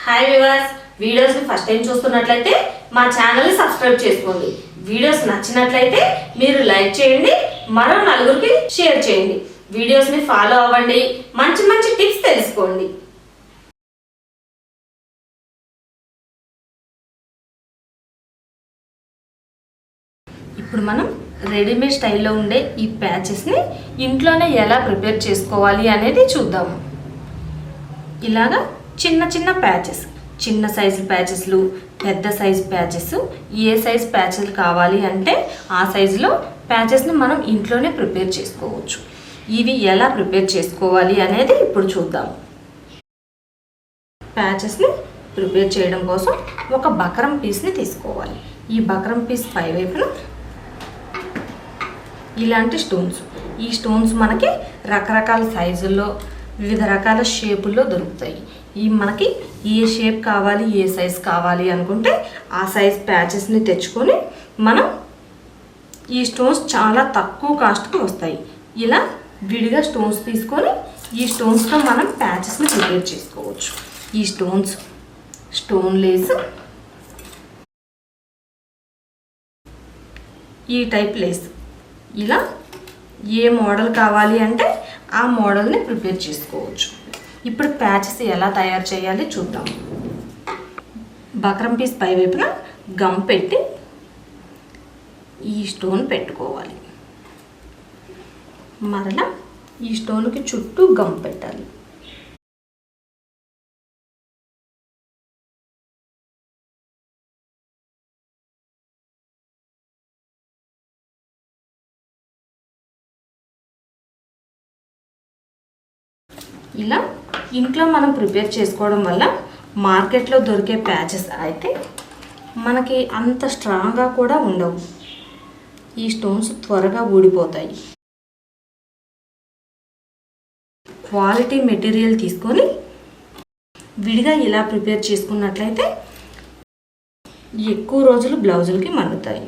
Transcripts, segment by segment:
Hi viewers, videos ని first time చూస్తున్నట్లయితే మా ఛానల్ ని సబ్స్క్రైబ్ చేసుకోండి. వీడియోస్ నచ్చినట్లయితే మీరు లైక్ చేయండి, మరో నలుగురికి షేర్ చేయండి. వీడియోస్ ని ఫాలో అవ్వండి, మంచి మంచి టిప్స్ తెలుసుకోండి. ఇప్పుడు మనం రెడీమేడ్ స్టైల్లో ఉండే ఈ ప్యాచెస్ని ఇంట్లోనే ఎలా ప్రిపేర్ చేసుకోవాలి అనేది చూద్దాము. ఇలాగా చిన్న చిన్న ప్యాచెస్, చిన్న సైజు ప్యాచెస్లు, పెద్ద సైజు ప్యాచెస్, ఏ సైజు ప్యాచెస్ కావాలి అంటే ఆ సైజులో ప్యాచెస్ని మనం ఇంట్లోనే ప్రిపేర్ చేసుకోవచ్చు. ఇవి ఎలా ప్రిపేర్ చేసుకోవాలి అనేది ఇప్పుడు చూద్దాం. ప్యాచెస్ని ప్రిపేర్ చేయడం కోసం ఒక బక్రం పీస్ని తీసుకోవాలి. ఈ బక్రం పీస్ పై వైపున ఇలాంటి స్టోన్స్, ఈ స్టోన్స్ మనకి రకరకాల సైజుల్లో వివిధ రకాల షేపుల్లో దొరుకుతాయి. ఈ మనకి ఏ షేప్ కావాలి, ఏ సైజ్ కావాలి అనుకుంటే ఆ సైజ్ ప్యాచెస్ని తెచ్చుకొని మనం ఈ స్టోన్స్ చాలా తక్కువ కాస్ట్కి వస్తాయి. ఇలా విడిగా స్టోన్స్ తీసుకొని ఈ స్టోన్స్తో మనం ప్యాచెస్ని ప్రిపేర్ చేసుకోవచ్చు. ఈ స్టోన్స్, స్టోన్ లేస్, ఈ టైప్ లేస్, ఇలా ఏ మోడల్ కావాలి అంటే ఆ మోడల్ని ప్రిపేర్ చేసుకోవచ్చు. ఇప్పుడు ప్యాచెస్ ఎలా తయారు చేయాలి చూద్దాం. బక్రం పీస్ పై వైపున గమ్ పెట్టి ఈ స్టోన్ పెట్టుకోవాలి. మరలా ఈ స్టోన్కి చుట్టూ గమ్ పెట్టాలి. ఇలా ఇంట్లో మనం ప్రిపేర్ చేసుకోవడం వల్ల మార్కెట్లో దొరికే ప్యాచెస్ అయితే మనకి అంత స్ట్రాంగ్గా కూడా ఉండవు. ఈ స్టోన్స్ త్వరగా ఊడిపోతాయి. క్వాలిటీ మెటీరియల్ తీసుకొని విడిగా ఇలా ప్రిపేర్ చేసుకున్నట్లయితే ఎక్కువ రోజులు బ్లౌజులకి మన్నుతాయి.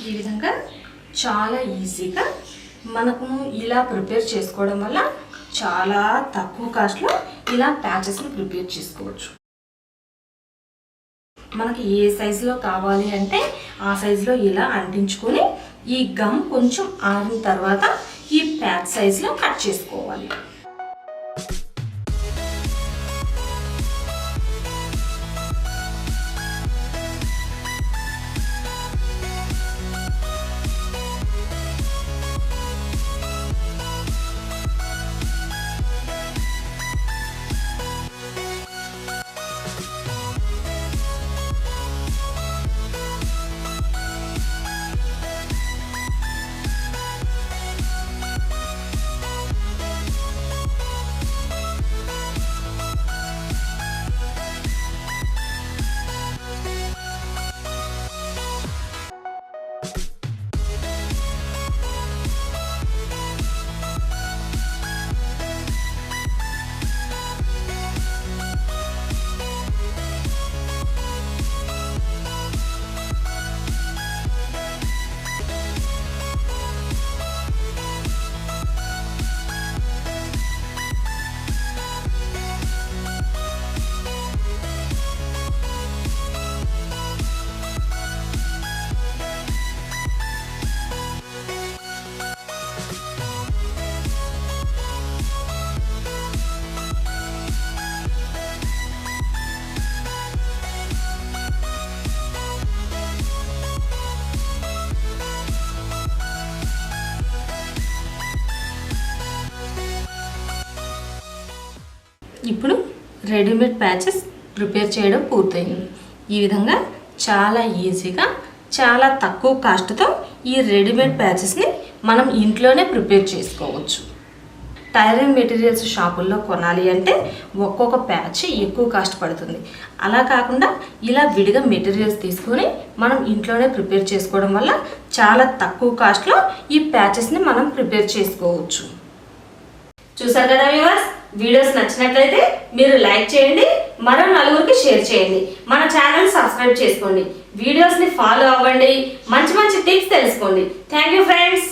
ఈ విధంగా చాలా ఈజీగా మనకు ఇలా ప్రిపేర్ చేసుకోవడం వల్ల చాలా తక్కువ కాస్ట్లో ఇలా ప్యాచెస్ని ప్రిపేర్ చేసుకోవచ్చు. మనకి ఏ సైజులో కావాలి అంటే ఆ సైజులో ఇలా అంటించుకొని ఈ గమ్ కొంచెం ఆరిన తర్వాత ఈ ప్యాచ్ సైజులో కట్ చేసుకోవాలి. ఇప్పుడు రెడీమేడ్ ప్యాచెస్ ప్రిపేర్ చేయడం పూర్తయింది. ఈ విధంగా చాలా ఈజీగా చాలా తక్కువ కాస్ట్తో ఈ రెడీమేడ్ ప్యాచెస్ని మనం ఇంట్లోనే ప్రిపేర్ చేసుకోవచ్చు. టైలరింగ్ మెటీరియల్స్ షాపుల్లో కొనాలి అంటే ఒక్కొక్క ప్యాచ్ ఎక్కువ కాస్ట్ పడుతుంది. అలా కాకుండా ఇలా విడిగా మెటీరియల్స్ తీసుకొని మనం ఇంట్లోనే ప్రిపేర్ చేసుకోవడం వల్ల చాలా తక్కువ కాస్ట్లో ఈ ప్యాచెస్ని మనం ప్రిపేర్ చేసుకోవచ్చు. చూసారు కదా వ్యూవర్స్, వీడియోస్ నచ్చినట్లయితే మీరు లైక్ చేయండి, మరో నలుగురికి షేర్ చేయండి, మన ఛానల్ సబ్స్క్రైబ్ చేసుకోండి, వీడియోస్ని ఫాలో అవ్వండి, మంచి మంచి టిప్స్ తెలుసుకోండి. Thank you friends.